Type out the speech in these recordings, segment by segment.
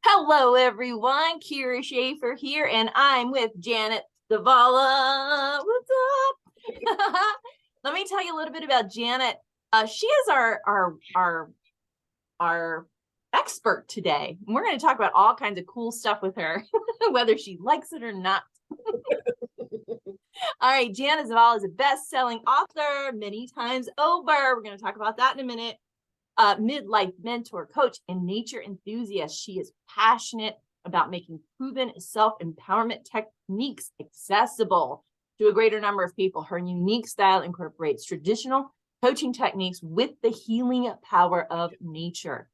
Hello, everyone. Kyra Schaefer here, and I'm with Janet Zavala. What's up? Let me tell you a little bit about Janet. She is our expert today. We're going to talk about all kinds of cool stuff with her, whether she likes it or not. All right, Janet Zavala is a best-selling author many times over. We're going to talk about that in a minute. Midlife mentor, coach, and nature enthusiast. She is passionate about making proven self-empowerment techniques accessible to a greater number of people. Her unique style incorporates traditional coaching techniques with the healing power of nature.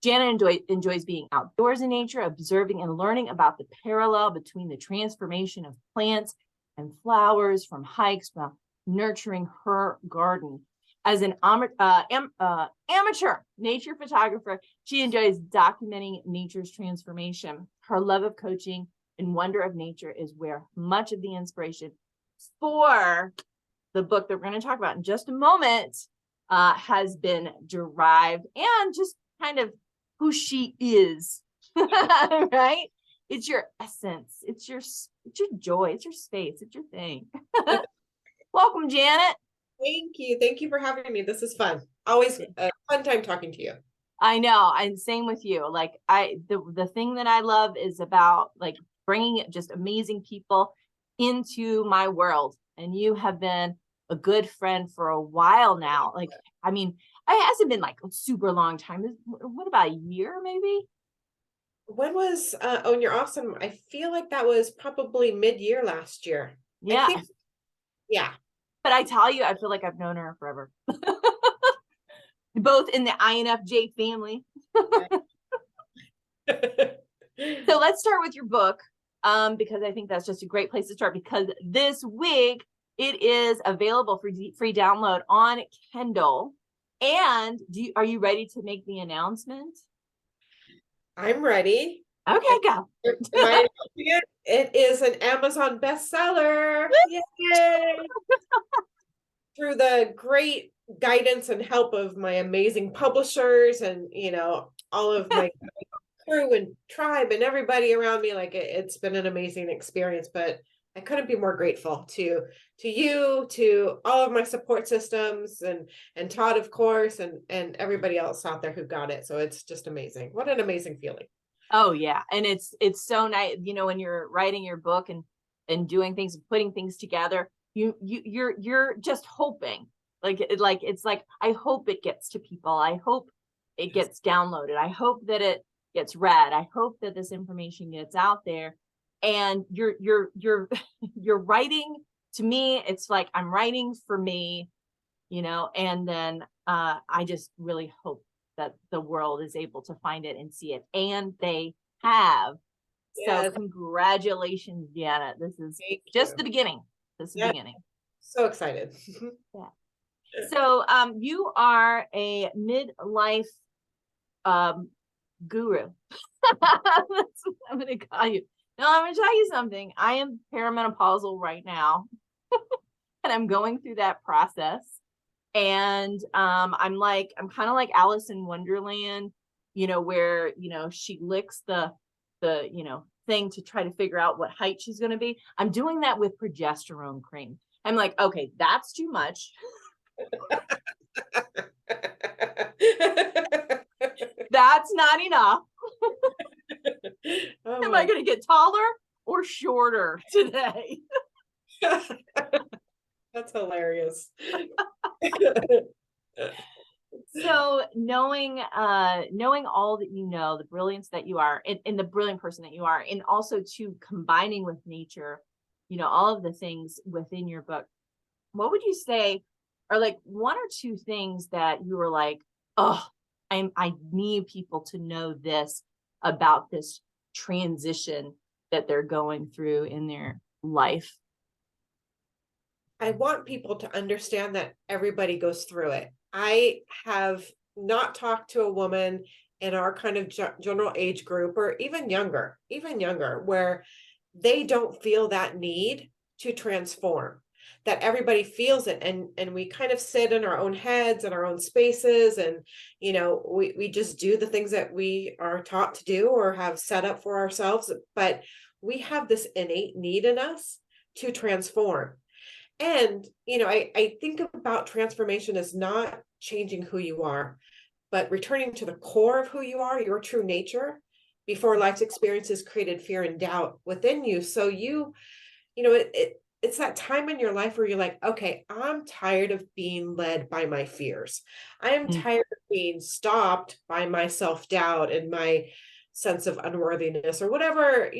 Janet enjoys being outdoors in nature, observing and learning about the parallel between the transformation of plants and flowers from hikes while nurturing her garden. As an amateur nature photographer, she enjoys documenting nature's transformation. Her love of coaching and wonder of nature is where much of the inspiration for the book that we're going to talk about in just a moment has been derived, and just kind of who she is, right? It's your essence. It's your joy. It's your space. It's your thing. Welcome, Janet. Thank you. Thank you for having me. This is fun. Always a fun time talking to you. I know. And same with you. Like the thing that I love is about like bringing just amazing people into my world. And you have been a good friend for a while now. Like, I mean, it hasn't been like a super long time. What, about a year maybe? When was and you're awesome. I feel like that was probably mid-year last year. Yeah. I think, yeah. But I tell you, I feel like I've known her forever. Both in the INFJ family. So let's start with your book, because I think that's just a great place to start, because this week it is available for free download on Kindle. And are you ready to make the announcement? I'm ready. Okay, go. It is an Amazon bestseller. Yay! Through the great guidance and help of my amazing publishers and, all of my crew and tribe and everybody around me. Like it's been an amazing experience, but I couldn't be more grateful to you, to all of my support systems, and Todd, of course, and everybody else out there who got it. So it's just amazing. What an amazing feeling. Oh yeah. And it's so nice, when you're writing your book and doing things and putting things together, you're just hoping, it's like, I hope it gets to people. I hope it gets downloaded. I hope that it gets read. I hope that this information gets out there. And you're writing, to me, it's like I'm writing for me, and then I just really hope that the world is able to find it and see it, and they have. Yes. So congratulations, Janet. This is just the beginning. This is the beginning. So excited. Yeah. So you are a midlife guru. That's what I'm going to call you. Now, I'm going to tell you something. I am perimenopausal right now, and I'm going through that process. And I'm kind of like Alice in Wonderland, where, she licks the thing to try to figure out what height she's going to be. I'm doing that with progesterone cream. I'm like, okay, that's too much. That's not enough. Am I going to get taller or shorter today? That's hilarious. So knowing all that the brilliance that you are, and the brilliant person that you are, and also to combining with nature, all of the things within your book, what would you say are like one or two things that you were like, oh, I need people to know this about this transition that they're going through in their life? I want people to understand that everybody goes through it. I have not talked to a woman in our kind of general age group, or even younger, where they don't feel that need to transform. that everybody feels it, and we kind of sit in our own heads and our own spaces, and we just do the things that we are taught to do or have set up for ourselves, but we have this innate need in us to transform. And I think about transformation as not changing who you are, but returning to the core of who you are, your true nature, before life's experiences created fear and doubt within you. So it's that time in your life where you're like, okay, I'm tired of being led by my fears. I am Mm. tired of being stopped by my self-doubt and my sense of unworthiness, or whatever,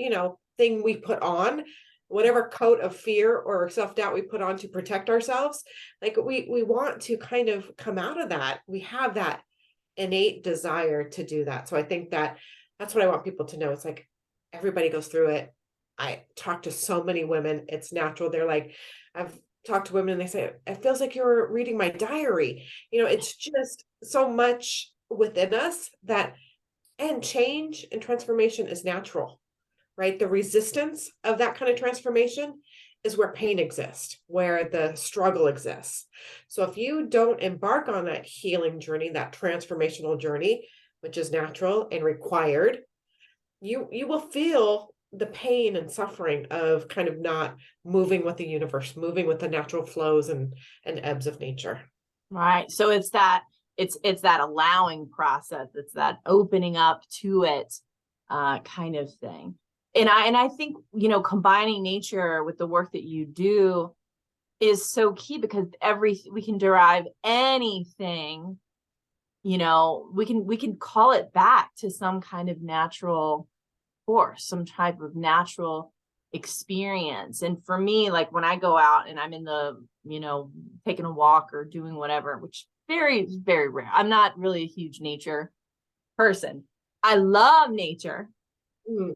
thing we put on, whatever coat of fear or self-doubt we put on to protect ourselves. Like we want to kind of come out of that. We have that innate desire to do that. So I think that's what I want people to know. It's like everybody goes through it. I talk to so many women, it's natural. They're like, I've talked to women and they say, it feels like you're reading my diary. It's just so much within us and change and transformation is natural, right? The resistance of that kind of transformation is where pain exists, where the struggle exists. So if you don't embark on that healing journey, that transformational journey, which is natural and required, you will feel the pain and suffering of kind of not moving with the universe, moving with the natural flows and ebbs of nature. Right. So it's that allowing process. It's that opening up to it, kind of thing. And I think, combining nature with the work that you do is so key, because we can derive anything, we can call it back to some kind of natural force, some type of natural experience. And for me, like when I go out and I'm in the, taking a walk or doing whatever, which very, very rare. I'm not really a huge nature person. I love nature. Mm.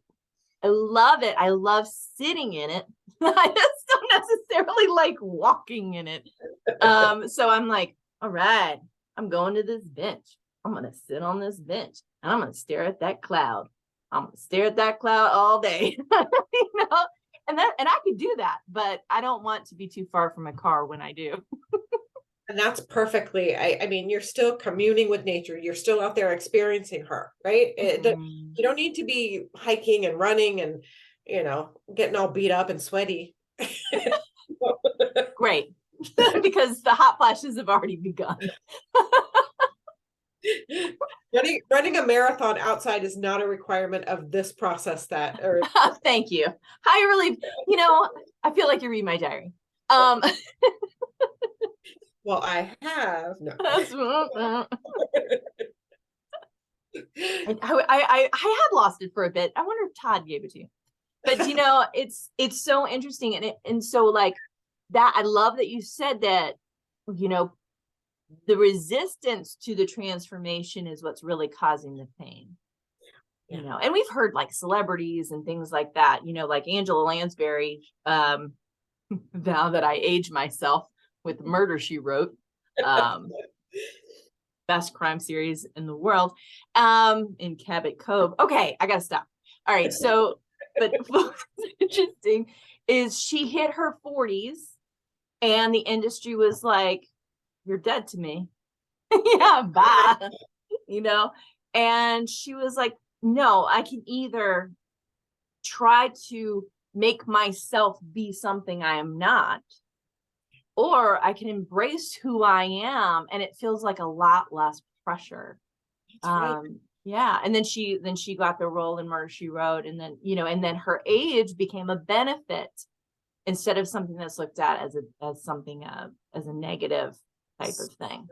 I love it. I love sitting in it. I just don't necessarily like walking in it. So I'm like, all right, I'm going to this bench. I'm going to sit on this bench and I'm going to stare at that cloud. I'm going to stare at that cloud all day, and I could do that, but I don't want to be too far from my car when I do. And that's perfectly, I mean, you're still communing with nature. You're still out there experiencing her, right? You don't need to be hiking and running and, getting all beat up and sweaty. Great. Because the hot flashes have already begun. Running a marathon outside is not a requirement of this process Thank you. I really, I feel like you read my diary. Well, I have. No. I had lost it for a bit. I wonder if Todd gave it to you. But it's so interesting, and so like that. I love that you said that. The resistance to the transformation is what's really causing the pain. Yeah. And we've heard like celebrities and things like that. Like Angela Lansbury. Now that I age myself with Murder, She Wrote. Best crime series in the world, in Cabot Cove. Okay, I gotta stop. All right, so but what's interesting is she hit her 40s and the industry was like, you're dead to me. Yeah, bye. And she was like, no, I can either try to make myself be something I am not, or I can embrace who I am, and it feels like a lot less pressure. Right. Yeah. And then she got the role in Murder, She Wrote, and then her age became a benefit instead of something that's looked at as a negative type of thing.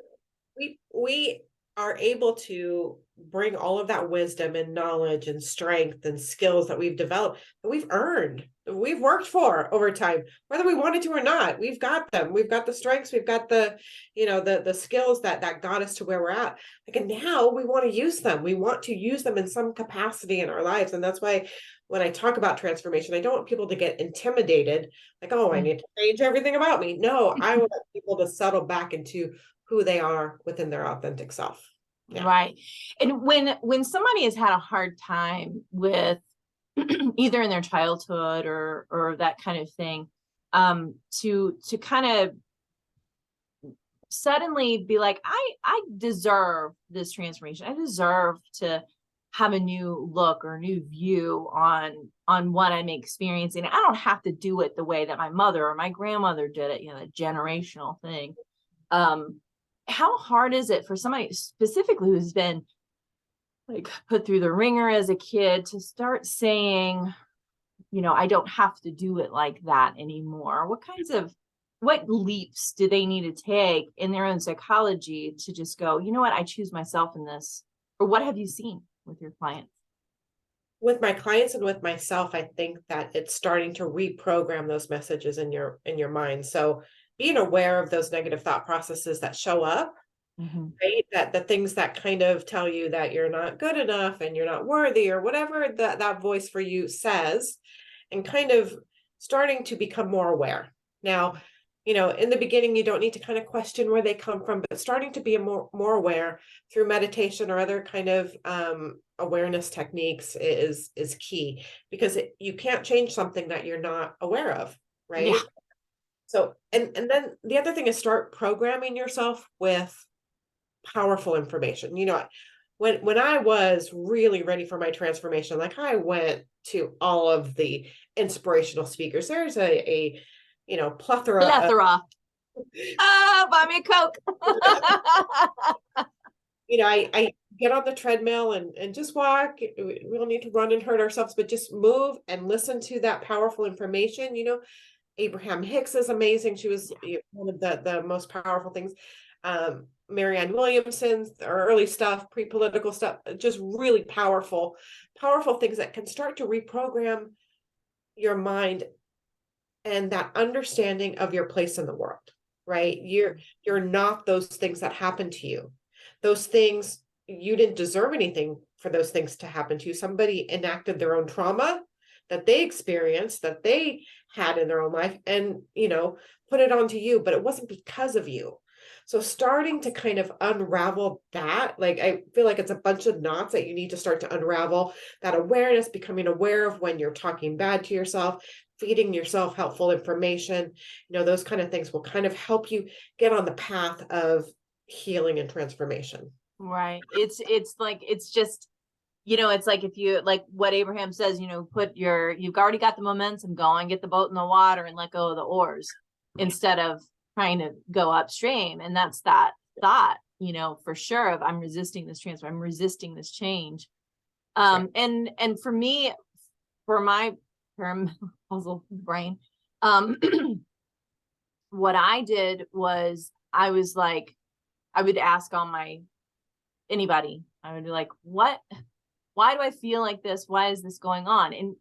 We are able to bring all of that wisdom and knowledge and strength and skills that we've developed, that we've earned, that we've worked for over time, whether we wanted to or not. We've got them. We've got the strengths. We've got the skills that got us to where we're at. Like, and now we want to use them. We want to use them in some capacity in our lives. And that's why when I talk about transformation, I don't want people to get intimidated, like, oh, I need to change everything about me. No, I want people to settle back into who they are within their authentic self. Yeah. Right. And when somebody has had a hard time with either in their childhood or that kind of thing, to kind of suddenly be like, I deserve this transformation. I deserve to have a new look or a new view on what I'm experiencing. I don't have to do it the way that my mother or my grandmother did it, the generational thing. How hard is it for somebody specifically who's been like put through the ringer as a kid to start saying, I don't have to do it like that anymore? What leaps do they need to take in their own psychology to just go, you know what, I choose myself in this? Or what have you seen with your clients? With my clients and with myself, I think that it's starting to reprogram those messages in your mind. So being aware of those negative thought processes that show up, right? That the things that kind of tell you that you're not good enough and you're not worthy or whatever that voice for you says, and kind of starting to become more aware. Now, in the beginning, you don't need to kind of question where they come from, but starting to be more aware through meditation or other kind of awareness techniques is key, because you can't change something that you're not aware of, right? Yeah. So, and then the other thing is start programming yourself with powerful information. When I was really ready for my transformation, like I went to all of the inspirational speakers. There's a plethora of, Buy me a Coke. I get on the treadmill and just walk. We don't need to run and hurt ourselves, but just move and listen to that powerful information. Abraham Hicks is amazing. She was one of the most powerful things. Marianne Williamson's early stuff, pre-political stuff, just really powerful things that can start to reprogram your mind and that understanding of your place in the world, right? You're not those things that happen to you. Those things, you didn't deserve anything for those things to happen to you. Somebody enacted their own trauma that they experienced, that they had in their own life, and put it onto you, but it wasn't because of you. So starting to kind of unravel that, like, I feel like it's a bunch of knots that you need to start to unravel. That awareness, becoming aware of when you're talking bad to yourself, feeding yourself helpful information, those kind of things will kind of help you get on the path of healing and transformation. Right. It's like, it's just, it's like, if you, like what Abraham says, you've already got the momentum going, get the boat in the water and let go of the oars instead of trying to go upstream. And that's that thought, for sure, of I'm resisting this transfer. I'm resisting this change. And for me, for my puzzle brain, what I did was I was like, I would ask anybody, I would be like, why do I feel like this? Why is this going on? And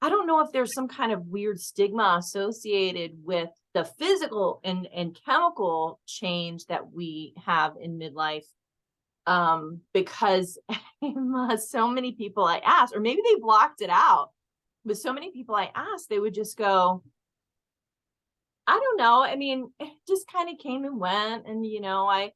I don't know if there's some kind of weird stigma associated with the physical and chemical change that we have in midlife. Because so many people I asked, or maybe they blocked it out, but so many people I asked, they would just go, I don't know. I mean, it just kind of came and went. And, I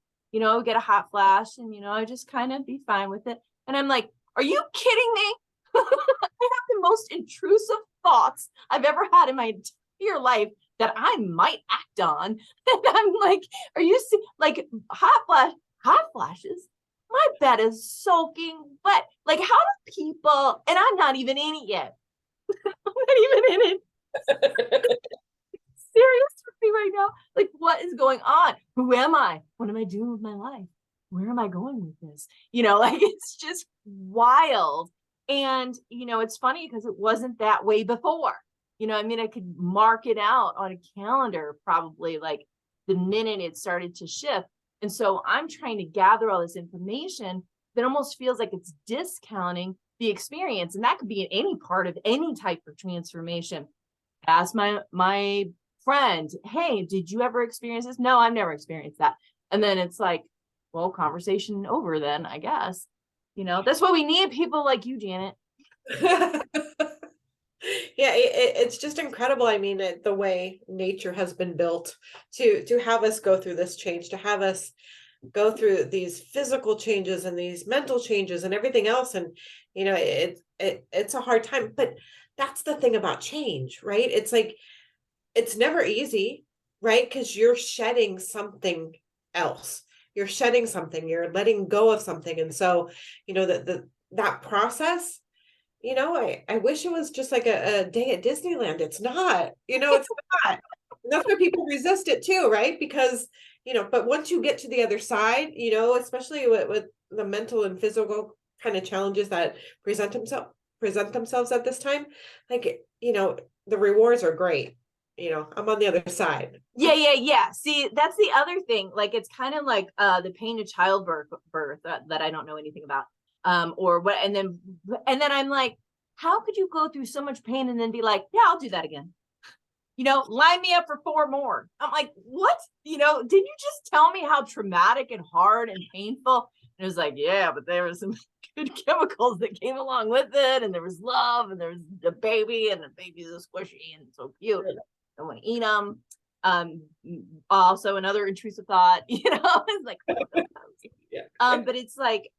get a hot flash and, I just kind of be fine with it. And I'm like, are you kidding me? I have the most intrusive thoughts I've ever had in my entire life that I might act on. And I'm like, are you like hot flashes? My bed is soaking wet. Like, how do people, and I'm not even in it yet. I'm not even in it. Serious with me right now? Like, what is going on? Who am I? What am I doing with my life? Where am I going with this? Like, it's just wild. And, it's funny because it wasn't that way before. I could mark it out on a calendar, probably like the minute it started to shift. And so I'm trying to gather all this information that almost feels like it's discounting the experience. And that could be in any part of any type of transformation. Ask my friend, hey, did you ever experience this? No, I've never experienced that. And then it's like, well, conversation over then, I guess. That's why we need people like you, Janet. Yeah, it's just incredible. I mean, the way nature has been built to have us go through this change, to have us go through these physical changes and these mental changes and everything else. And, it's a hard time, but that's the thing about change, right? It's like, it's never easy, right? Because you're shedding something else. You're shedding something, you're letting go of something. And so, that process, I wish it was just like a day at Disneyland. It's not, it's not. And that's why people resist it too, right? Because, but once you get to the other side, especially with the mental and physical kind of challenges that present themselves at this time, like, the rewards are great. I'm on the other side. Yeah. See, that's the other thing. Like, it's kind of like the pain of childbirth that I don't know anything about. Or what, and then I'm like, how could you go through so much pain and then be like, yeah, I'll do that again? Line me up for 4 more. I'm like, what? Did you just tell me how traumatic and hard and painful? And it was like, yeah, but there were some good chemicals that came along with it, and there was love, and there was the baby, and the baby's so squishy and so cute. I want to eat them. Also another intrusive thought, it's like, but it's like,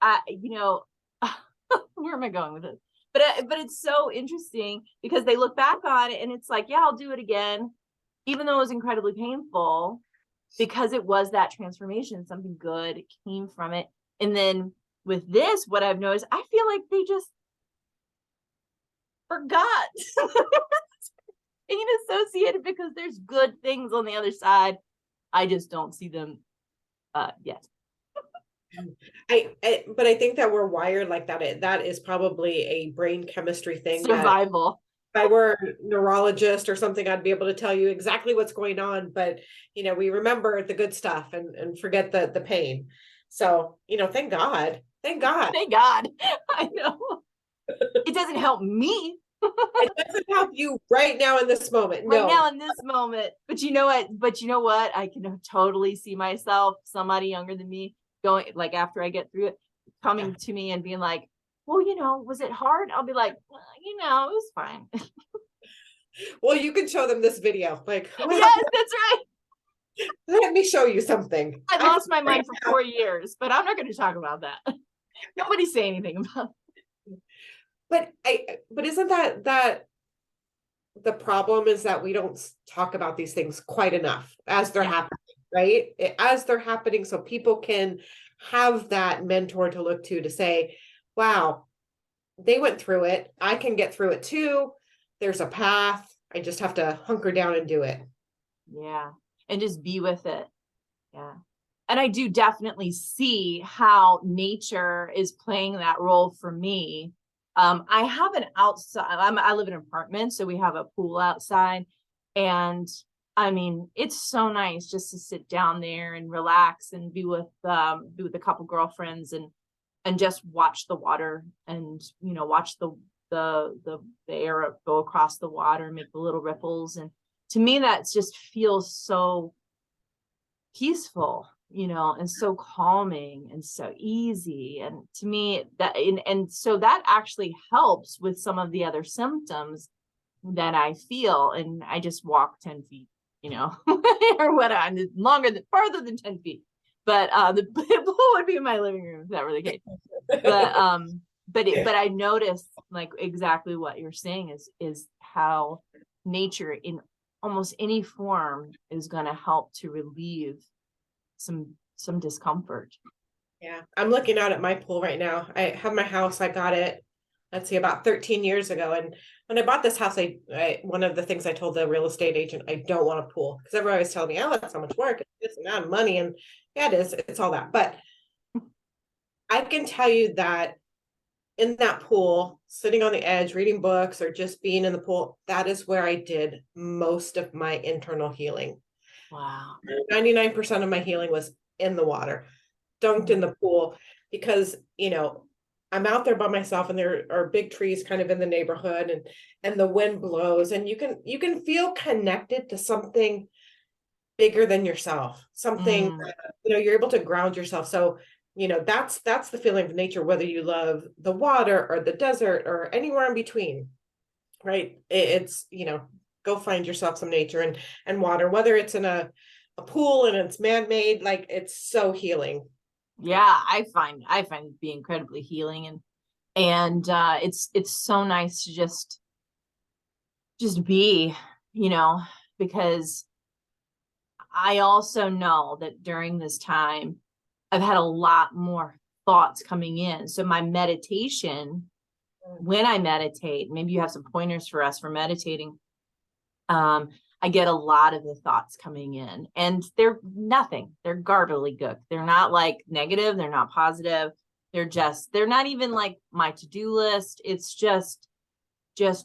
where am I going with this? But it's so interesting because they look back on it and it's like, yeah, I'll do it again, even though it was incredibly painful, because it was that transformation. Something good came from it. And then with this, what I've noticed, I feel like they just forgot being associated, because there's good things on the other side. I just don't see them yet. But I think that we're wired like that. That is probably a brain chemistry thing. Survival. If I were a neurologist or something, I'd be able to tell you exactly what's going on. But we remember the good stuff and forget the pain. So thank God. Thank God. Thank God. I know. It doesn't help me. It doesn't help you right now in this moment. Right now in this moment. But you know what? I can totally see myself, somebody younger than me, going, like, after I get through it, coming to me and being like, well, was it hard? I'll be like, well, it was fine. Well, you can show them this video. Like, yes, that's right. Let me show you something. I lost my mind for 4 years, but I'm not going to talk about that. Nobody say anything about it. But isn't that the problem is that we don't talk about these things quite enough as they're happening, right? As they're happening, so people can have that mentor to look to say, wow, they went through it. I can get through it too. There's a path. I just have to hunker down and do it. Yeah. And just be with it. Yeah. And I do definitely see how nature is playing that role for me. I have an outside, I live in an apartment, so we have a pool outside. And I mean, it's so nice just to sit down there and relax and be with a couple girlfriends and just watch the water and, watch the air go across the water and make the little ripples. And to me, that just feels so peaceful, and so calming and so easy. And to me, that and so that actually helps with some of the other symptoms that I feel. And I just walk 10 feet, or what, I'm farther than 10 feet. But the pool would be in my living room if that were the case. But I noticed, like, exactly what you're saying is how nature in almost any form is going to help to relieve some discomfort. Yeah, I'm looking out at my pool right now. I have my house. I got it, let's see, about 13 years ago. And when I bought this house, I one of the things I told the real estate agent, I don't want a pool, because everyone always telling me, oh, that's so much work, it's this amount of money. And yeah, it is. It's all that. But I can tell you that in that pool, sitting on the edge, reading books, or just being in the pool, that is where I did most of my internal healing. Wow. 99% of my healing was in the water, dunked in the pool, because, I'm out there by myself and there are big trees kind of in the neighborhood, and the wind blows, and you can feel connected to something bigger than yourself, something, you're able to ground yourself. So, that's the feeling of nature, whether you love the water or the desert or anywhere in between, right? It's, go find yourself some nature and water, whether it's in a pool and it's man-made, like, it's so healing. Yeah, I find it be incredibly healing, and it's so nice to just be, because I also know that during this time, I've had a lot more thoughts coming in. So my meditation, when I meditate, maybe you have some pointers for us for meditating. I get a lot of the thoughts coming in, and they're nothing. They're gobbledygook. They're not like negative. They're not positive. They're not even like my to-do list. It's just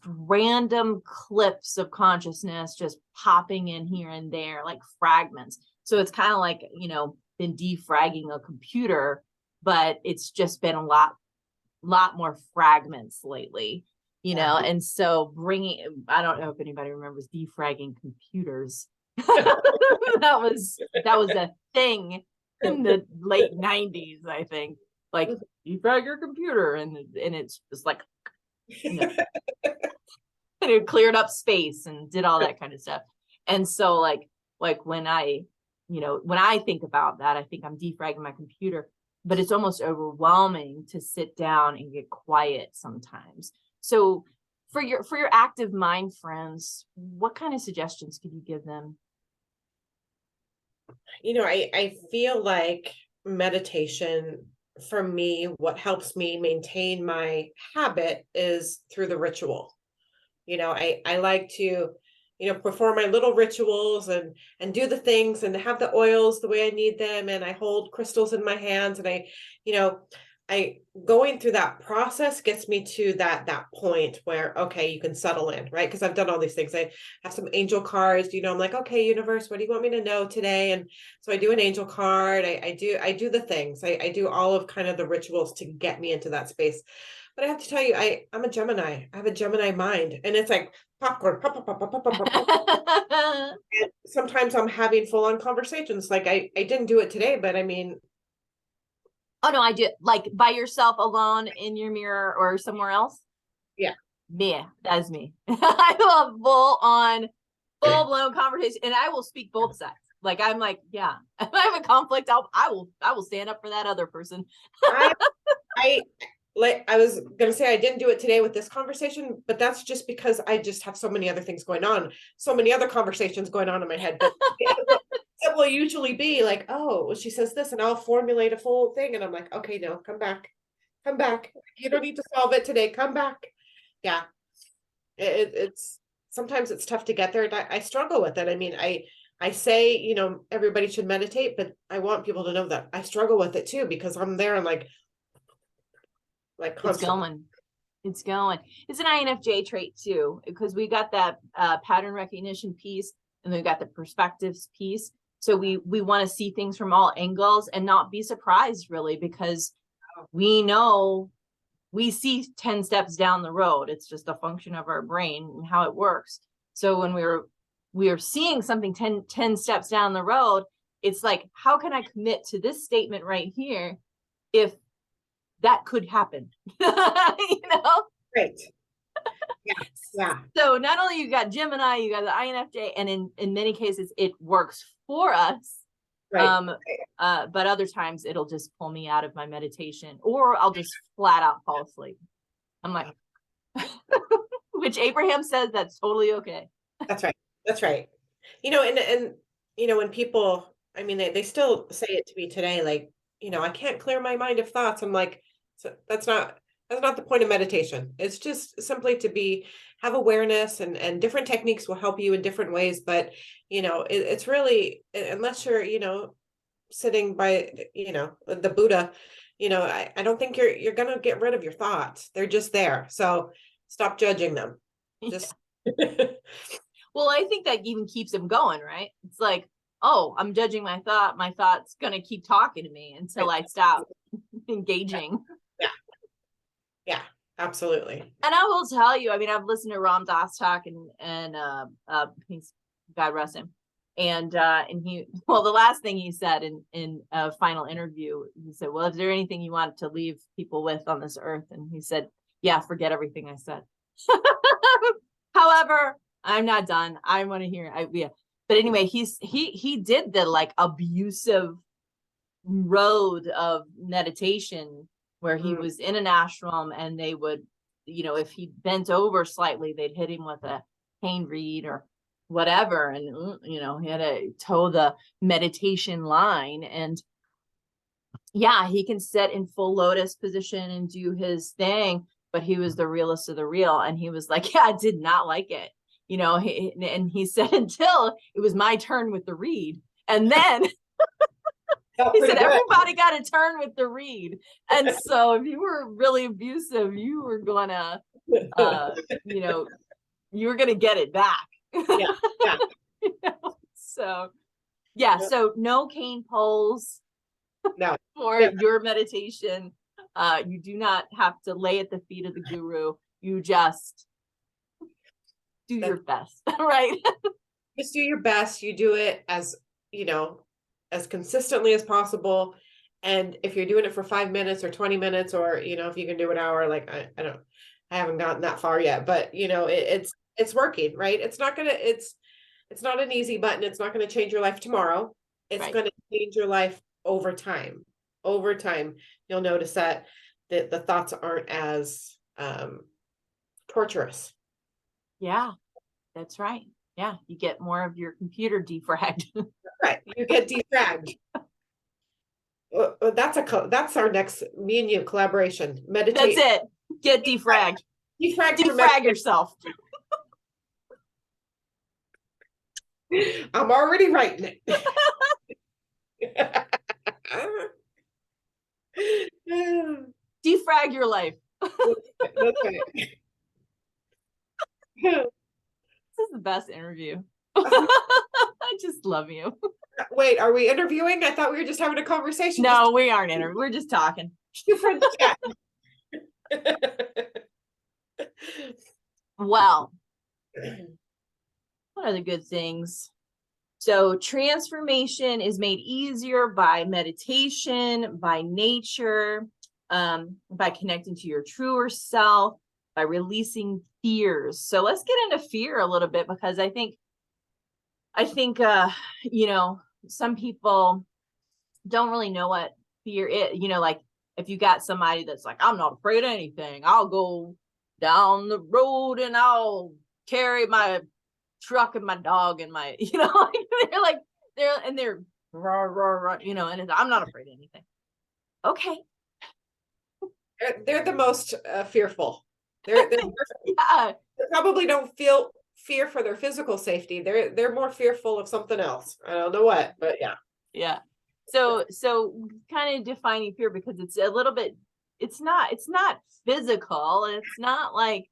random clips of consciousness just popping in here and there, like fragments. So it's kind of like, been defragging a computer, but it's just been a lot more fragments lately. And so I don't know if anybody remembers defragging computers. that was a thing in the late 90s, I think. Like, defrag your computer, and it's just like, and it cleared up space and did all that kind of stuff. And so like when I think about that, I think I'm defragging my computer, but it's almost overwhelming to sit down and get quiet sometimes. So for your active mind friends, what kind of suggestions could you give them? I feel like meditation, for me, what helps me maintain my habit is through the ritual. I like to, perform my little rituals and do the things and have the oils the way I need them. And I hold crystals in my hands, and I going through that process gets me to that point where, okay, you can settle in, right? Because I've done all these things. I have some angel cards, I'm like, okay, universe, what do you want me to know today? And so I do an angel card. I do the things. I do all of kind of the rituals to get me into that space. But I have to tell you, I'm a Gemini. I have a Gemini mind, and it's like popcorn, pop, pop, pop, pop, pop, pop, pop. And sometimes I'm having full-on conversations. Like I didn't do it today, but I mean, oh no, I do, like by yourself alone in your mirror or somewhere else. Yeah, that is me. I love full-blown conversation, and I will speak both sides. Like I'm like, yeah, if I have a conflict, I will stand up for that other person. I was going to say I didn't do it today with this conversation, but that's just because I just have so many other things going on, so many other conversations going on in my head. But it will usually be like, oh, well, she says this, and I'll formulate a full thing, and I'm like, okay, no, come back. You don't need to solve it today. Come back. Yeah, it's sometimes it's tough to get there. I struggle with it. I mean, I say, everybody should meditate, but I want people to know that I struggle with it too, because I'm there and like constantly. It's going. It's an INFJ trait too, because we got that pattern recognition piece, and then we got the perspectives piece. So we want to see things from all angles and not be surprised, really, because we know we see 10 steps down the road. It's just a function of our brain and how it works. So when we are seeing something 10 steps down the road, it's like, how can I commit to this statement right here if that could happen? Right. Yeah. So not only you got Gemini, you got the INFJ, and in many cases it works for us. Right. But other times it'll just pull me out of my meditation, or I'll just flat out fall asleep. I'm like, which Abraham says that's totally okay. That's right. And when people, I mean, they still say it to me today, like, I can't clear my mind of thoughts. I'm like, so that's not the point of meditation. It's just simply to have awareness, and different techniques will help you in different ways. But, it's really, unless you're, sitting by, the Buddha, I don't think you're going to get rid of your thoughts. They're just there. So stop judging them. Just. Well, I think that even keeps them going, right? It's like, oh, I'm judging my thought. My thought's going to keep talking to me until I stop engaging. Yeah, absolutely. And I will tell you, I mean, I've listened to Ram Dass talk, and he's, God rest him. And the last thing he said in a final interview, he said, well, is there anything you want to leave people with on this earth? And he said, yeah, forget everything I said. However, I'm not done. I want to hear. But anyway, he did the like abusive road of meditation, where he was in an ashram, and they would, if he bent over slightly, they'd hit him with a cane reed, or whatever. And, he had to toe the meditation line. And yeah, he can sit in full lotus position and do his thing, but he was the realest of the real. And he was like, yeah, I did not like it. And he said, until it was my turn with the reed. And then he said, everybody got a turn with the reed. And so if you were really abusive, you were gonna, you were gonna get it back. Yeah. So yeah, so no cane poles for your meditation. You do not have to lay at the feet of the guru. You just do your best, right? Just do your best. You do it as consistently as possible. And if you're doing it for 5 minutes or 20 minutes, or if you can do an hour, like I haven't gotten that far yet, but it's working, right? It's not an easy button. It's not going to change your life tomorrow. It's going to change your life over time. Over time, you'll notice that the thoughts aren't as torturous. Yeah, that's right. Yeah, you get more of your computer defragged. Right, you get defragged. That's our next me and you collaboration. Meditate. That's it. Get defragged. Defrag yourself. I'm already writing it. Defrag your life. That's right. This is the best interview. I just love you. Wait, are we interviewing? I thought we were just having a conversation. No, we aren't interviewing. We're just talking. Well, what are the good things? So transformation is made easier by meditation, by nature, by connecting to your truer self, by releasing fears. So let's get into fear a little bit, because I think some people don't really know what fear is. Like if you got somebody that's like, I'm not afraid of anything, I'll go down the road and I'll carry my truck and my dog and my, they're rah, rah, rah, and I'm not afraid of anything. Okay. They're the most fearful. They're yeah. They probably don't feel fear for their physical safety. They're more fearful of something else. I don't know what, but yeah. Yeah. So kind of defining fear, because it's a little bit, it's not physical. It's not like,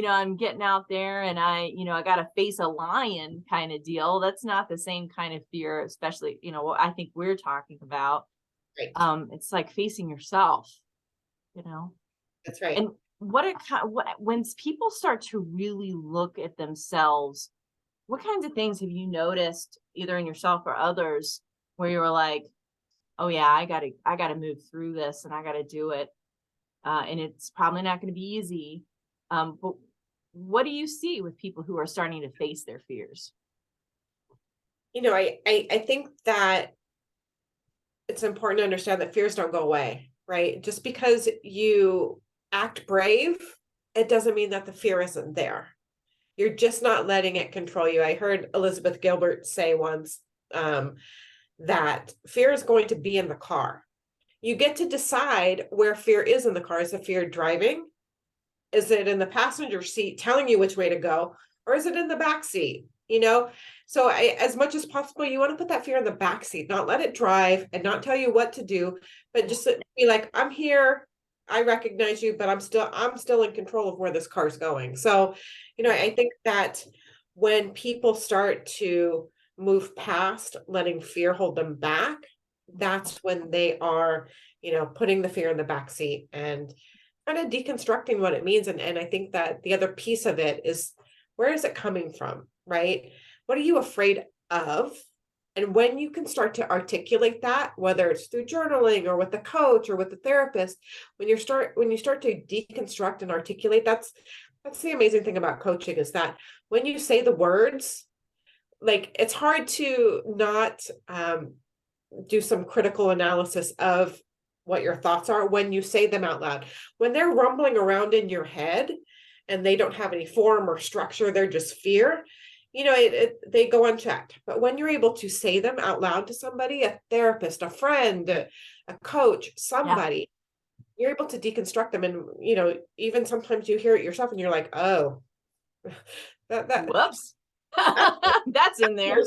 I'm getting out there and I got to face a lion kind of deal. That's not the same kind of fear, especially, what I think we're talking about. Right. It's like facing yourself, That's right. And when people start to really look at themselves, what kinds of things have you noticed either in yourself or others where you were like, oh yeah, I gotta move through this and I gotta do it. And it's probably not going to be easy. But what do you see with people who are starting to face their fears? I think that it's important to understand that fears don't go away, right? Just because you act brave, it doesn't mean that the fear isn't there. You're just not letting it control you. I heard Elizabeth Gilbert say once that fear is going to be in the car. You get to decide where fear is in the car. Is the fear driving? Is it in the passenger seat telling you which way to go? Or is it in the back seat? So as much as possible, you want to put that fear in the back seat, not let it drive and not tell you what to do, but just be like, I'm here. I recognize you, but I'm still in control of where this car's going. So, I think that when people start to move past letting fear hold them back, that's when they are, putting the fear in the back seat and kind of deconstructing what it means. And I think that the other piece of it is, where is it coming from, right? What are you afraid of? And when you can start to articulate that, whether it's through journaling or with a coach or with a therapist, when you start to deconstruct and articulate, that's the amazing thing about coaching, is that when you say the words, like, it's hard to not do some critical analysis of what your thoughts are when you say them out loud. When they're rumbling around in your head and they don't have any form or structure, they're just fear. they go unchecked. But when you're able to say them out loud to somebody, a therapist, a friend, a coach, somebody, you're able to deconstruct them. And, even sometimes you hear it yourself and you're like, oh, whoops. That's in there.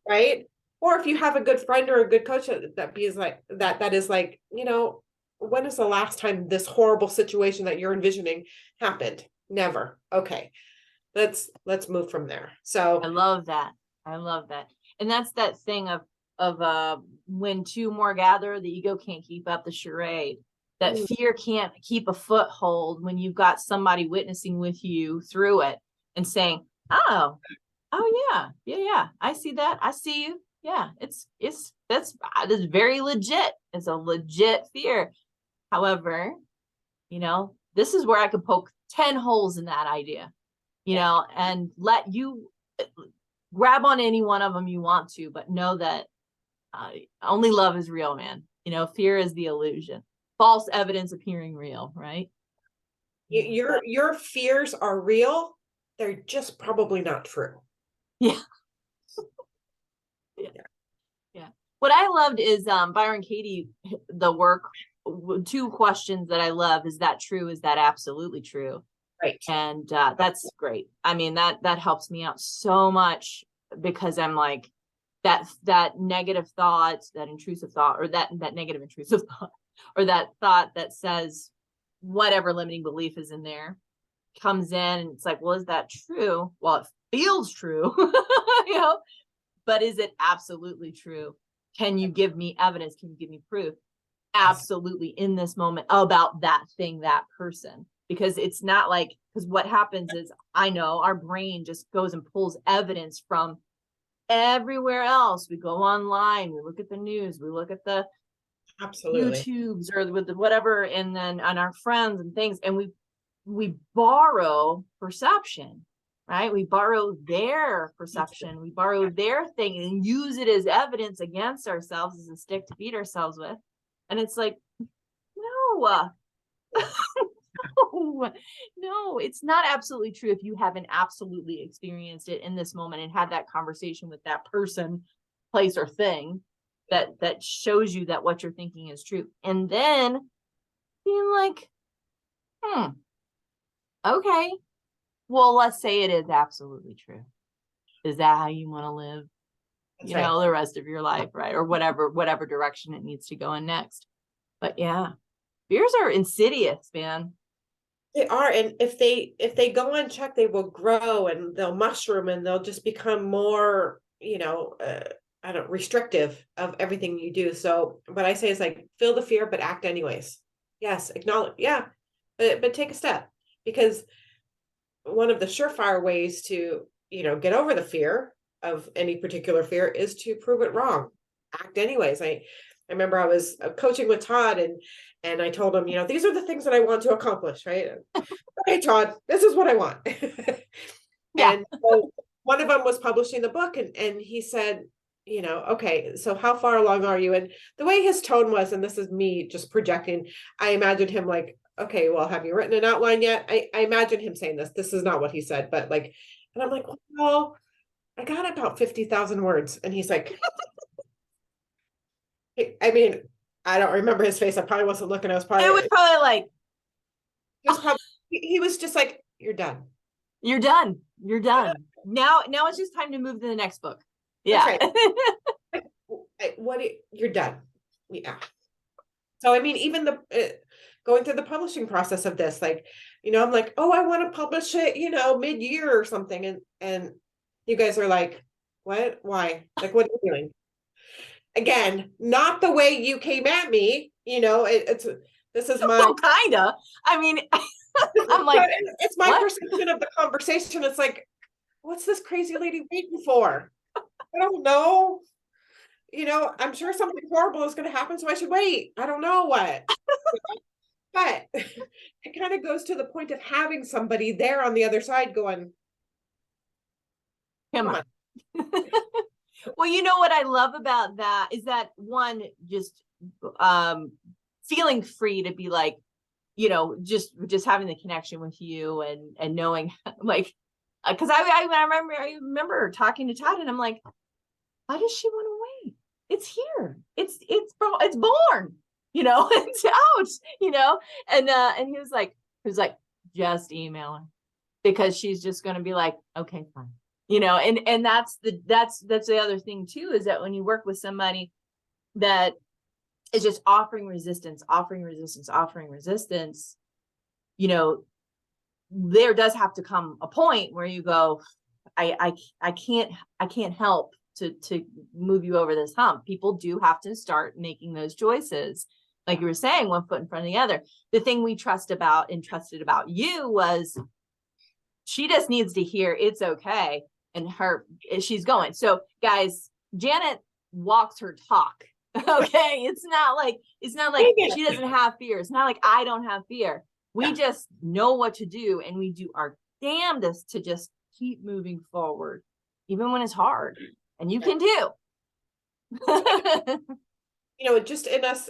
Right. Or if you have a good friend or a good coach that is like, when is the last time this horrible situation that you're envisioning happened? Never. Okay. Let's move from there. So I love that. And that's that thing of when two more gather, the ego can't keep up the charade. That fear can't keep a foothold when you've got somebody witnessing with you through it and saying, oh yeah, I see that. I see you. Yeah, that's very legit. It's a legit fear. However, this is where I could poke 10 holes in that idea, and let you grab on any one of them you want to, but know that only love is real, man. Fear is the illusion. False evidence appearing real, right? Your fears are real. They're just probably not true. Yeah. Yeah. What I loved is Byron Katie, the work, 2 questions that I love. Is that true? Is that absolutely true? Right. And that's great. I mean, that helps me out so much, because I'm like, that negative thought, that intrusive thought, or that negative intrusive thought, or that thought that says whatever limiting belief is in there comes in, and it's like, well, is that true? Well, it feels true, but is it absolutely true? Can you give me evidence? Can you give me proof? Absolutely, in this moment, about that thing, that person. Because it's not like, because what happens is, I know our brain just goes and pulls evidence from everywhere else. We go online, we look at the news, we look at the YouTubes or with the whatever, and then on our friends and things, and we borrow perception, right? We borrow their perception, we borrow their thing, and use it as evidence against ourselves, as a stick to beat ourselves with. And it's like, no, no, it's not absolutely true if you haven't absolutely experienced it in this moment and had that conversation with that person, place, or thing that shows you that what you're thinking is true. And then being like, okay, well, let's say it is absolutely true. Is that how you want to live? The rest of your life, right? Or whatever direction it needs to go in next. But yeah, fears are insidious, man. They are. And if they go unchecked, they will grow and they'll mushroom and they'll just become more, restrictive of everything you do. So what I say is like, feel the fear, but act anyways. Yes. Acknowledge. Yeah. But take a step, because one of the surefire ways to, get over the fear of any particular fear is to prove it wrong. Act anyways. I remember I was coaching with Todd, and I told him, these are the things that I want to accomplish, right? Okay, Todd, this is what I want. Yeah. And so one of them was publishing the book, and he said, okay, so how far along are you? And the way his tone was, and this is me just projecting, I imagined him like, okay, well, have you written an outline yet? I imagine him saying this is not what he said, but like, and I'm like, well, I got about 50,000 words. And he's like, I mean, I don't remember his face. I probably wasn't looking. I was probably, it was probably like, he was just like, you're done. You're done. You're done. Now it's just time to move to the next book. Yeah. Right. You're done. Yeah. So, I mean, even going through the publishing process of this, like, I'm like, oh, I want to publish it, mid-year or something. And you guys are like, what? Why? Like, what are you doing? Again, not the way you came at me, this is my, well, kinda. I mean, I'm like, it's my perception of the conversation. It's like, what's this crazy lady waiting for? I don't know. I'm sure something horrible is going to happen, so I should wait. I don't know what. But it kind of goes to the point of having somebody there on the other side going, come on. Well, what I love about that is that, one, just feeling free to be like, just having the connection with you and knowing, like, Because I remember talking to Todd, and I'm like, why does she want to wait? It's here. It's born. It's out. And he was like, just email her, because she's just going to be like, okay, fine. And that's the other thing too, is that when you work with somebody that is just offering resistance, there does have to come a point where you go, I can't help to move you over this hump. People do have to start making those choices. Like you were saying, one foot in front of the other. The thing we trusted about you was, she just needs to hear it's okay. And she's going. So guys, Janet walks her talk. Okay. It's not like she doesn't have fear. It's not like I don't have fear. We just know what to do, and we do our damnedest to just keep moving forward, even when it's hard. And you can do. Just in us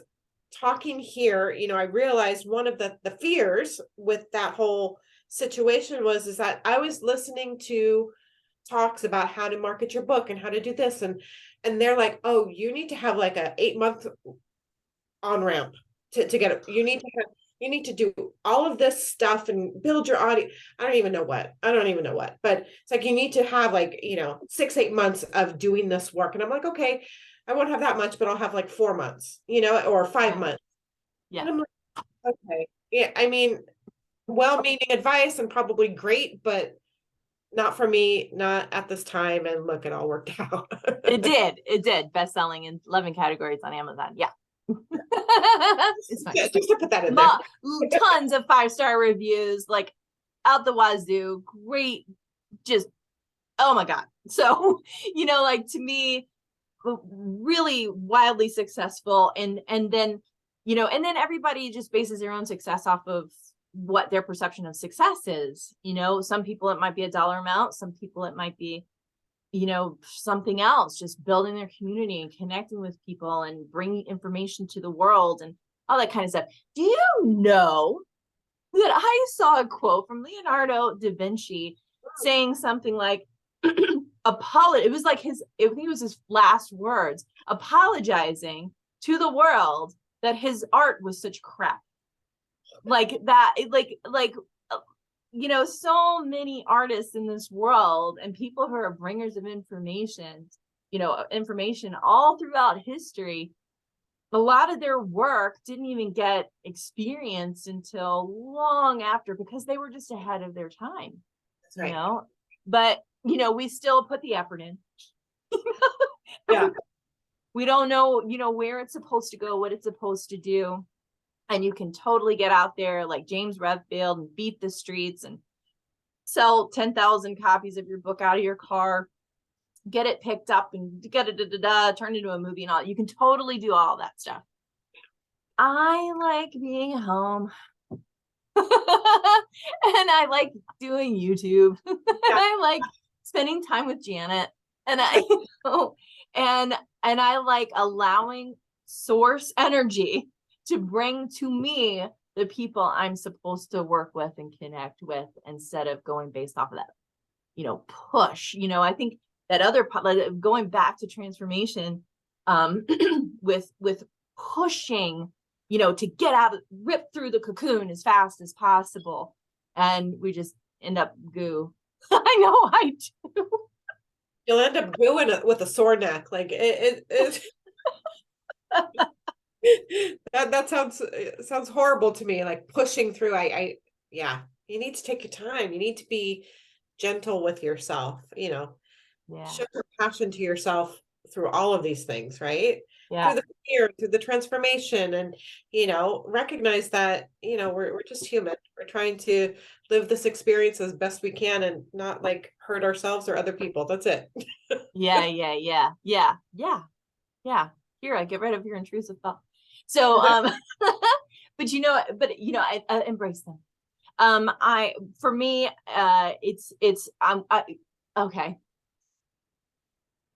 talking here, I realized one of the fears with that whole situation is that I was listening to talks about how to market your book and how to do this, and they're like, oh, you need to have like a 8-month on ramp to get it. You need to do all of this stuff and build your audience. I don't even know what, but it's like, you need to have 6-8 months of doing this work. And I'm like, okay, I won't have that much, but I'll have like 4 months, or 5 months. Yeah. And I'm like, okay. Yeah. I mean, well-meaning advice and probably great, but not for me, not at this time. And look, it all worked out. It did. Best-selling in 11 categories on Amazon. Yeah. It's fine. Just to put that in there. Tons of 5-star reviews, like out the wazoo. Great. Just, oh my God. So, to me, really wildly successful. And then everybody just bases their own success off of what their perception of success is. Some people, it might be a dollar amount. Some people, it might be, something else, just building their community and connecting with people and bringing information to the world and all that kind of stuff. Do you know that I saw a quote from Leonardo da Vinci saying something like, it was like I think it was his last words, apologizing to the world that his art was such crap. Like that, so many artists in this world and people who are bringers of information all throughout history, a lot of their work didn't even get experienced until long after, because they were just ahead of their time. That's right. But, we still put the effort in. Yeah. We don't know, where it's supposed to go, what it's supposed to do. And you can totally get out there like James Redfield and beat the streets and sell 10,000 copies of your book out of your car, get it picked up and get it turned into a movie and all. You can totally do all that stuff. I like being home. And I like doing YouTube. Yeah. I like spending time with Janet. And and I like allowing source energy to bring to me the people I'm supposed to work with and connect with, instead of going based off of that, push. I think that other going back to transformation, with pushing, to get out, rip through the cocoon as fast as possible, and we just end up goo. I know I do. You'll end up gooing with a sore neck, like it that sounds horrible to me, like pushing through. Yeah, you need to take your time. You need to be gentle with yourself, show compassion to yourself through all of these things, right? Yeah. Through the fear, through the transformation, and recognize that we're just human. We're trying to live this experience as best we can and not like hurt ourselves or other people. That's it. Yeah. Kyra, get rid of your intrusive thought. So, but I embrace them. Okay.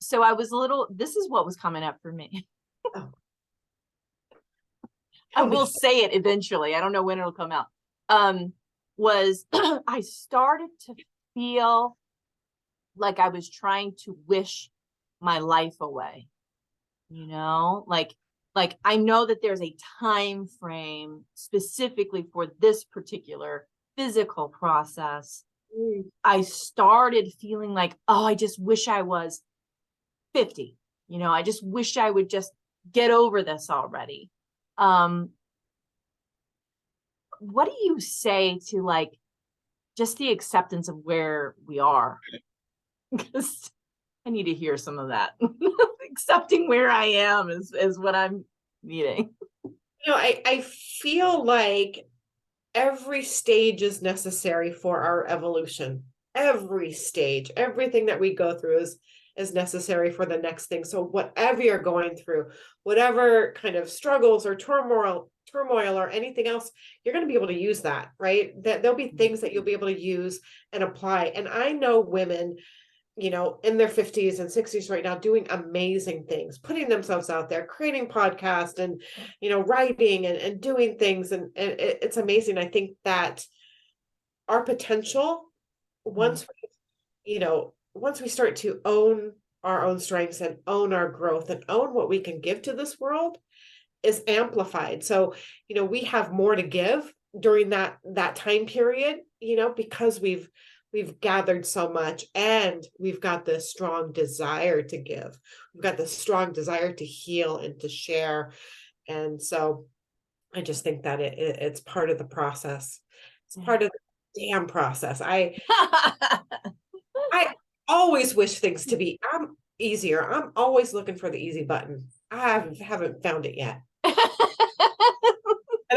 So this is what was coming up for me. Oh. I will say it eventually. I don't know when it'll come out. Was I started to feel like I was trying to wish my life away, like I know that there's a time frame specifically for this particular physical process. I started feeling like, oh, I just wish I was 50. I just wish I would just get over this already. What do you say to like just the acceptance of where we are? Because I need to hear some of that. Accepting where I am is what I'm needing. I feel like every stage is necessary for our evolution. Every stage, everything that we go through is necessary for the next thing. So whatever you're going through, whatever kind of struggles or turmoil or anything else, you're going to be able to use that, right? That there'll be things that you'll be able to use and apply. And I know women, in their 50s and 60s right now, doing amazing things, putting themselves out there, creating podcasts and, writing and doing things. And it's amazing. I think that our potential, once once we start to own our own strengths and own our growth and own what we can give to this world, is amplified. So, we have more to give during that time period, because we've gathered so much, and we've got this strong desire to give. We've got this strong desire to heal and to share. And so I just think that it's part of the process. It's part of the damn process. I always wish things to be easier. I'm always looking for the easy button. I haven't found it yet. And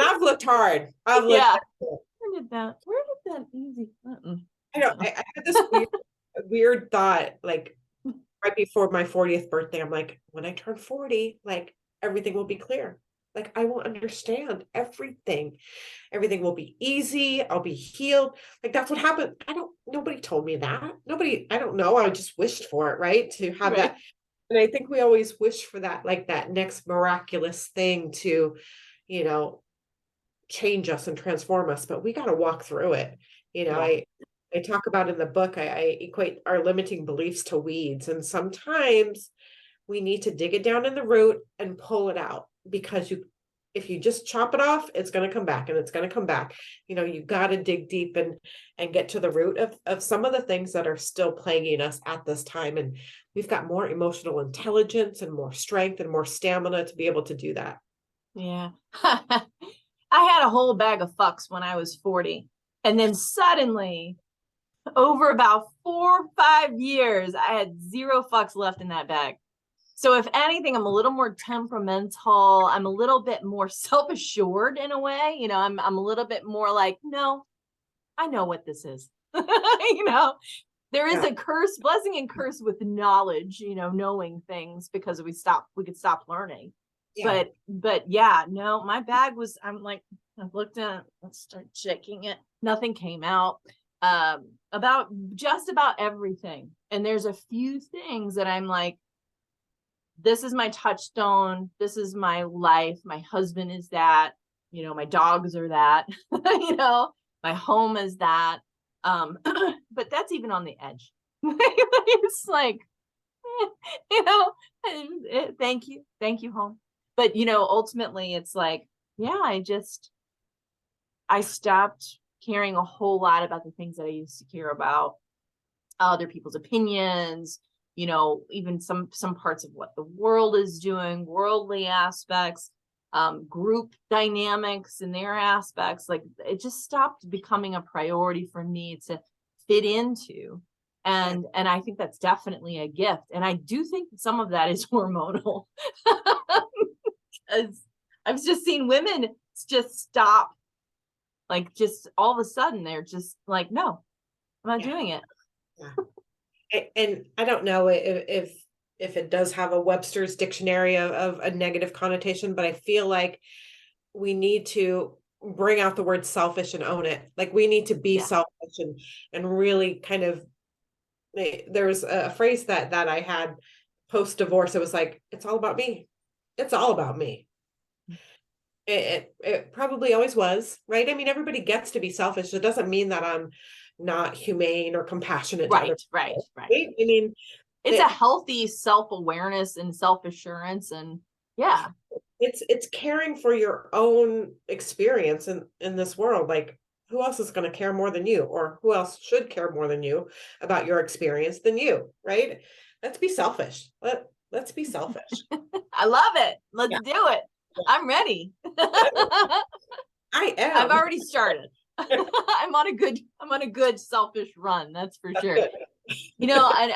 I've looked hard. Where did that easy button? I had this weird thought, like right before my 40th birthday. I'm like, when I turn 40, like everything will be clear. Like I will understand everything. Everything will be easy. I'll be healed. Like that's what happened. Nobody told me that. I don't know. I just wished for it, right? To have that. And I think we always wish for that, like that next miraculous thing to, change us and transform us, but we got to walk through it. I talk about in the book, I equate our limiting beliefs to weeds. And sometimes we need to dig it down in the root and pull it out, because if you just chop it off, it's going to come back, and it's going to come back. You got to dig deep and get to the root of some of the things that are still plaguing us at this time. And we've got more emotional intelligence and more strength and more stamina to be able to do that. Yeah. I had a whole bag of fucks when I was 40. And then suddenly, over about 4 or 5 years, I had 0 fucks left in that bag. So if anything, I'm a little more temperamental. I'm a little bit more self-assured in a way. I'm a little bit more like, no, I know what this is. There is a blessing and curse with knowledge, knowing things, because we could stop learning. Yeah. But yeah, no, my bag was, I'm like, I looked at it, let's start checking it. Nothing came out about everything. And there's a few things that I'm like, this is my touchstone. This is my life. My husband is that, my dogs are that, my home is that. But that's even on the edge. It's like, thank you, home. But, ultimately it's like, yeah, I stopped caring a whole lot about the things that I used to care about, other people's opinions, even some parts of what the world is doing, worldly aspects, group dynamics and their aspects. Like it just stopped becoming a priority for me to fit into. And I think that's definitely a gift. And I do think some of that is hormonal. Because I've just seen women just stop, like just all of a sudden they're just like, no, I'm not doing it. And I don't know if it does have a Webster's dictionary of a negative connotation, but I feel like we need to bring out the word selfish and own it. Like we need to be selfish and really kind of, there's a phrase that I had post divorce. It was like, it's all about me. It's all about me. It probably always was, right? I mean, everybody gets to be selfish. It doesn't mean that I'm not humane or compassionate to Right, other right, people, right. right? I mean, It's a healthy self-awareness and self-assurance, and yeah. It's caring for your own experience in this world. Like, who else is going to care more than you, or who else should care more than you about your experience than you, right? Let's be selfish. Let's be selfish. I love it. Let's Yeah. do it. I'm ready. I I've am. already started. I'm on a good selfish run, that's for That's sure. good. You know, and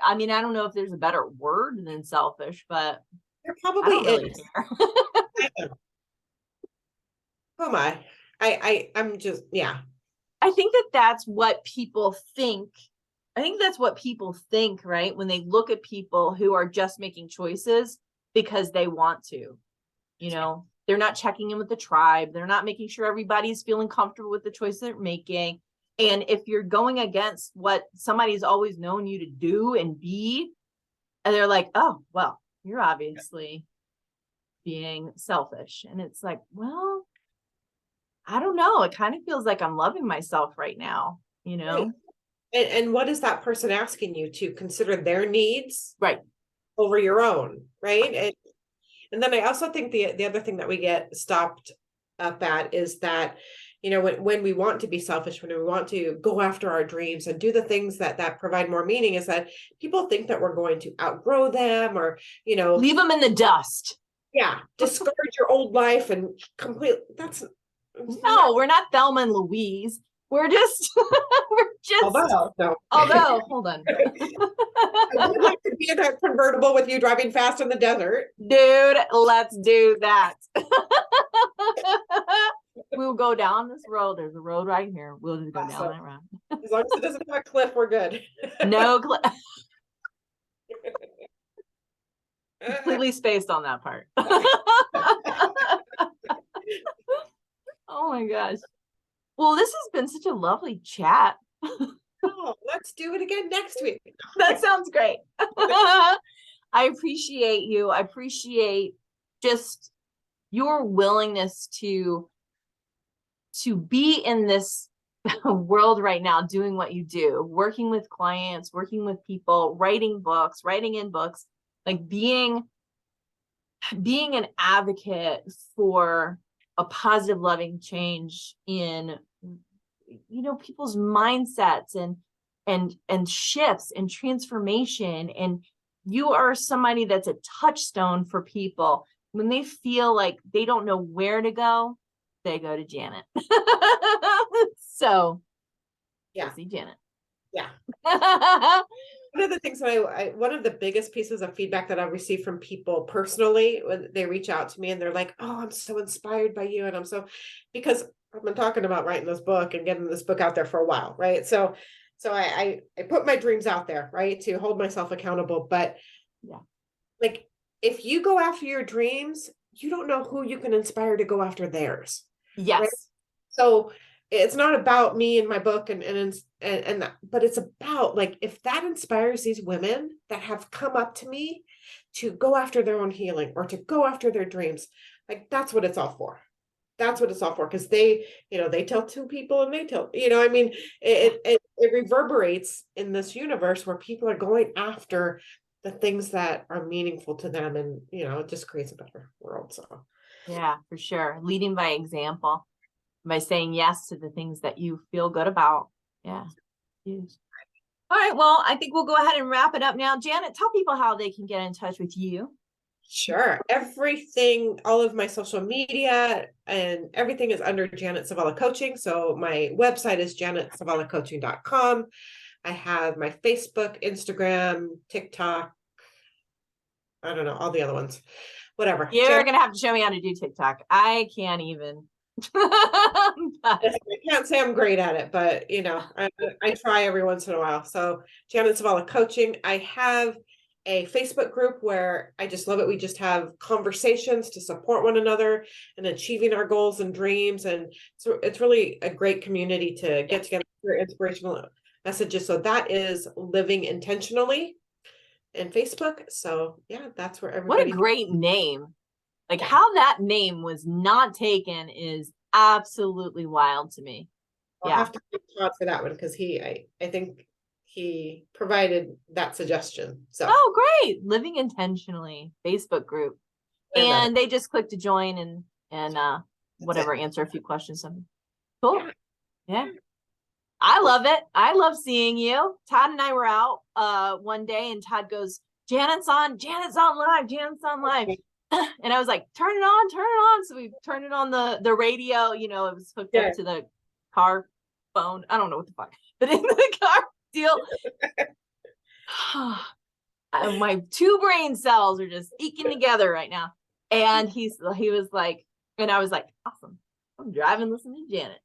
I mean, I don't know if there's a better word than selfish, but There I probably don't really is. care. I am. Who am I? I'm just, yeah. I think that that's what people think. I think that's what people think, right? When they look at people who are just making choices because they want to, you know, they're not checking in with the tribe. They're not making sure everybody's feeling comfortable with the choice they're making. And if you're going against what somebody's always known you to do and be, and they're like, oh, well, you're obviously being selfish. And it's like, well, I don't know. It kind of feels like I'm loving myself right now, you know? Right. And what is that person asking you to consider their needs Right. over your own, right? And then I also think the other thing that we get stopped up at is that, you know, when we want to be selfish, when we want to go after our dreams and do the things that provide more meaning, is that people think that we're going to outgrow them, or, you know, Leave them in the dust. yeah, discourage your old life and complete. That's No, we're not Thelma and Louise. We're just, although, hold on. I would like to be in a convertible with you driving fast in the desert. Dude, let's do that. We'll go down this road. There's a road right here. We'll just go down that road. As long as it doesn't have a cliff, we're good. No cliff. Completely spaced on that part. Oh my gosh. Well, this has been such a lovely chat. Oh, let's do it again next week. That sounds great. I appreciate you. I appreciate just your willingness to be in this world right now, doing what you do, working with clients, working with people, writing books, writing in books, like being an advocate for a positive, loving change in, you know, people's mindsets and shifts and transformation. And you are somebody that's a touchstone for people when they feel like they don't know where to go. They go to Janet. So Yeah, see Janet. yeah. One of the things that one of the biggest pieces of feedback that I've received from people personally, when they reach out to me and they're like, oh, I'm so inspired by you. And because I've been talking about writing this book and getting this book out there for a while, right? So I put my dreams out there, right, to hold myself accountable. But yeah, like, if you go after your dreams, you don't know who you can inspire to go after theirs. yes, right? So it's not about me and my book and but it's about, like, if that inspires these women that have come up to me to go after their own healing or to go after their dreams, like, that's what it's all for. That's what it's all for. Because they, you know, they tell two people and they tell, you know, I mean, it reverberates in this universe where people are going after the things that are meaningful to them, and, you know, it just creates a better world. So yeah, for sure. Leading by example, by saying yes to the things that you feel good about. Yeah. Huge. All right. Well, I think we'll go ahead and wrap it up now. Janet, tell people how they can get in touch with you. sure, everything, all of my social media and everything is under Janet Savala Coaching. So my website is janetsavalacoaching.com. I have my Facebook, Instagram, TikTok, I don't know, all the other ones, whatever. You're going to have to show me how to do TikTok. I can't even. But I can't say I'm great at it, but, you know, I try every once in a while. So Janet Savala Coaching. I have a Facebook group where I just love it. We just have conversations to support one another and achieving our goals and dreams. And so it's really a great community to get together for inspirational messages. So that is Living Intentionally in Facebook. So yeah, that's where what everybody. a great name. Like, how that name was not taken is absolutely wild to me. I'll have to thank Todd for that one because I think he provided that suggestion. So Oh, great. Living Intentionally Facebook group. I love And they just click to join and whatever, answer a few questions. Cool. Yeah. I love it. I love seeing you. Todd and I were out one day and Todd goes, Janet's on live. And I was like, turn it on. So we turned it on the radio, it was hooked up to the car phone. I don't know what the fuck, but in the car deal. My two brain cells are just eking together right now. And he was like, and I was like, awesome. I'm driving, listening to Janet.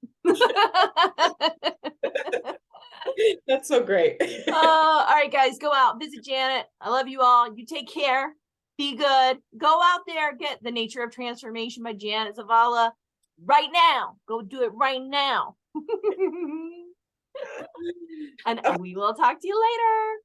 That's so great. All right, guys, go out, visit Janet. I love you all. You take care. Be good. Go out there, get The Nature of Transformation by Janet Zavala right now. Go do it right now. And we will talk to you later.